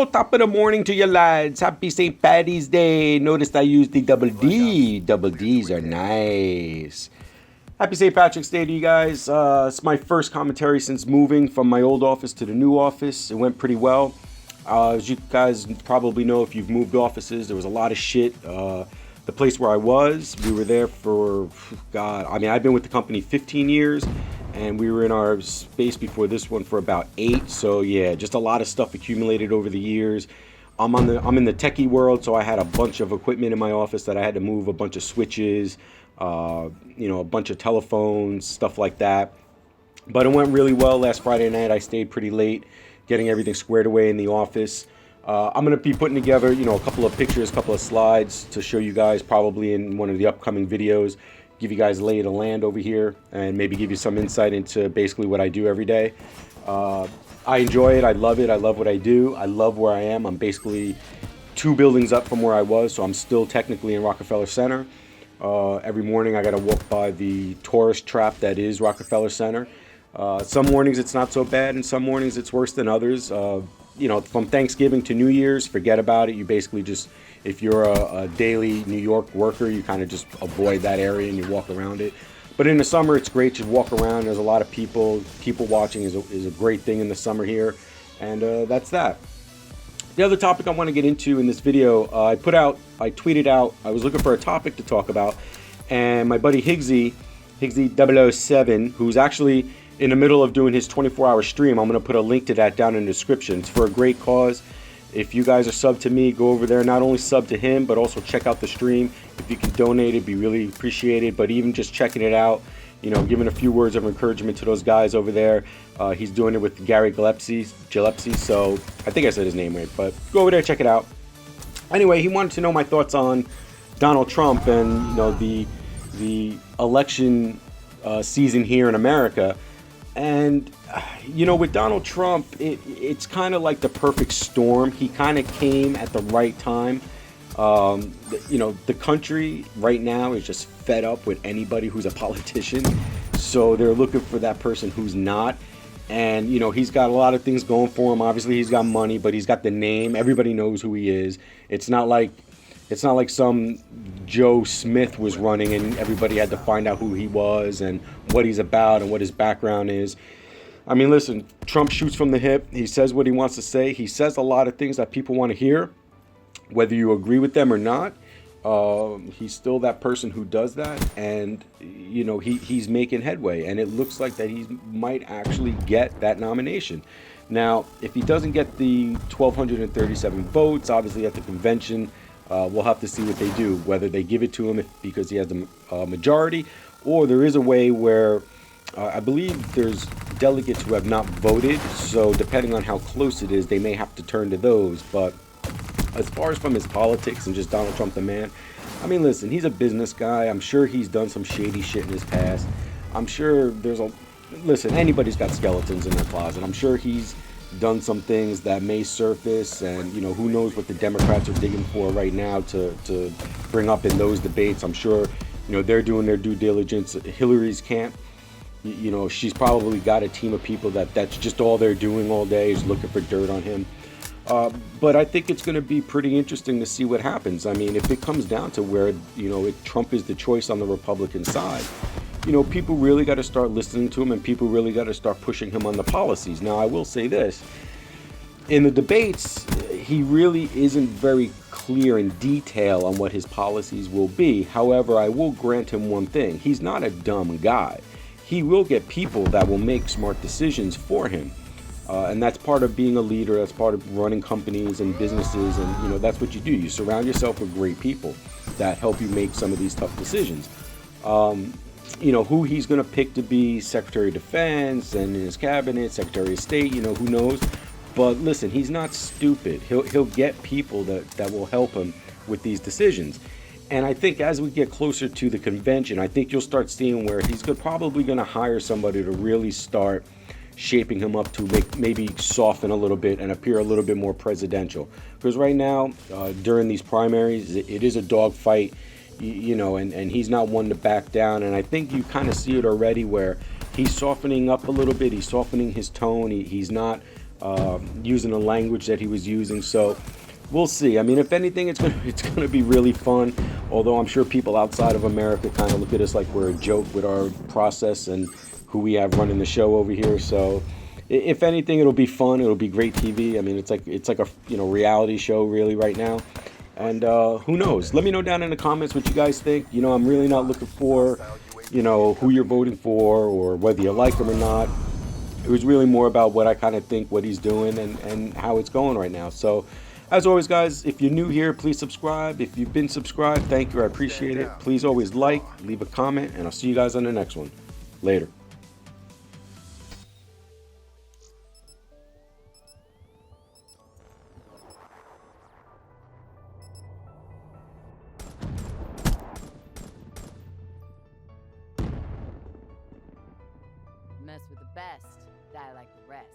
Yo, top of the morning to you lads. Happy St. Paddy's Day. Noticed I used the double D. Double D's are nice. Happy St. Patrick's Day to you guys. It's my first commentary since moving from my old office to the new office. It went pretty well. As you guys probably know, if you've moved offices, there was a lot of shit. The place where I was, we were there for, God, I mean, I've been with the company 15 years, and we were in our space before this one for about 8. So yeah, just a lot of stuff accumulated over the years. I'm in the techie world, so I had a bunch of equipment in my office that I had to move, a bunch of switches, a bunch of telephones, stuff like that. But it went really well. Last Friday night, I stayed pretty late, getting everything squared away in the office. I'm going to be putting together, a couple of pictures, a couple of slides to show you guys probably in one of the upcoming videos. Give you guys lay of the land over here and maybe give you some insight into basically what I do every day. I enjoy it. I love it. I love what I do. I love where I am. I'm basically 2 buildings up from where I was, so I'm still technically in Rockefeller Center. Every morning I got to walk by the tourist trap that is Rockefeller Center. Some mornings it's not so bad, and some mornings it's worse than others. From Thanksgiving to New Year's, forget about it. You basically just, if you're a daily New York worker, you kind of just avoid that area and you walk around it. But in the summer, it's great to walk around. There's a lot of people. People watching is a great thing in the summer here. And that's that. The other topic I want to get into in this video, I tweeted out, I was looking for a topic to talk about. And my buddy Higgsy 007, who's actually in the middle of doing his 24-hour stream. I'm going to put a link to that down in the description. It's for a great cause. If you guys are sub to me, go over there. Not only sub to him, but also check out the stream. If you can donate, it'd be really appreciated. But even just checking it out, giving a few words of encouragement to those guys over there. He's doing it with Gary Gillespie. So I think I said his name right, but go over there, check it out. Anyway, he wanted to know my thoughts on Donald Trump and the election season here in America. And, with Donald Trump, it's kind of like the perfect storm. He kind of came at the right time. The country right now is just fed up with anybody who's a politician. So they're looking for that person who's not. And, he's got a lot of things going for him. Obviously, he's got money, but he's got the name. Everybody knows who he is. It's not like some Joe Smith was running and everybody had to find out who he was and what he's about and what his background is. I mean, listen, Trump shoots from the hip. He says what he wants to say. He says a lot of things that people want to hear, whether you agree with them or not. He's still that person who does that. And, he's making headway. And it looks like that he might actually get that nomination. Now, if he doesn't get the 1,237 votes, obviously at the convention, we'll have to see what they do, whether they give it to him because he has a majority, or there is a way where I believe there's delegates who have not voted. So depending on how close it is, they may have to turn to those. But as far as from his politics and just Donald Trump the man, I mean, listen, he's a business guy. I'm sure he's done some shady shit in his past. I'm sure listen, anybody's got skeletons in their closet. I'm sure he's done some things that may surface, and who knows what the Democrats are digging for right now to bring up in those debates. I'm sure they're doing their due diligence. Hillary's camp, she's probably got a team of people that's just all they're doing all day is looking for dirt on him. But I think it's going to be pretty interesting to see what happens. I mean, if it comes down to where Trump is the choice on the Republican side, people really got to start listening to him, and people really got to start pushing him on the policies. Now, I will say this. In the debates, he really isn't very clear in detail on what his policies will be. However, I will grant him one thing. He's not a dumb guy. He will get people that will make smart decisions for him. And that's part of being a leader. That's part of running companies and businesses. And, that's what you do. You surround yourself with great people that help you make some of these tough decisions. Who he's going to pick to be Secretary of Defense and in his cabinet, Secretary of State, who knows. But listen, he's not stupid. He'll get people that will help him with these decisions. And I think as we get closer to the convention, I think you'll start seeing where he's probably going to hire somebody to really start shaping him up to maybe soften a little bit and appear a little bit more presidential. Because right now, during these primaries, it is a dogfight. And he's not one to back down. And I think you kind of see it already where he's softening up a little bit. He's softening his tone. He's not using the language that he was using. So we'll see. I mean, if anything, it's gonna be really fun. Although I'm sure people outside of America kind of look at us like we're a joke with our process and who we have running the show over here. So if anything, it'll be fun. It'll be great TV. I mean, it's like a reality show really right now. And who knows? Let me know down in the comments what you guys think. I'm really not looking for who you're voting for or whether you like him or not. It was really more about what I kind of think what he's doing and how it's going right now. So as always, guys, if you're new here, please subscribe. If you've been subscribed, thank you. I appreciate it. Please always like, leave a comment, and I'll see you guys on the next one. Later. Mess with the best, die like the rest.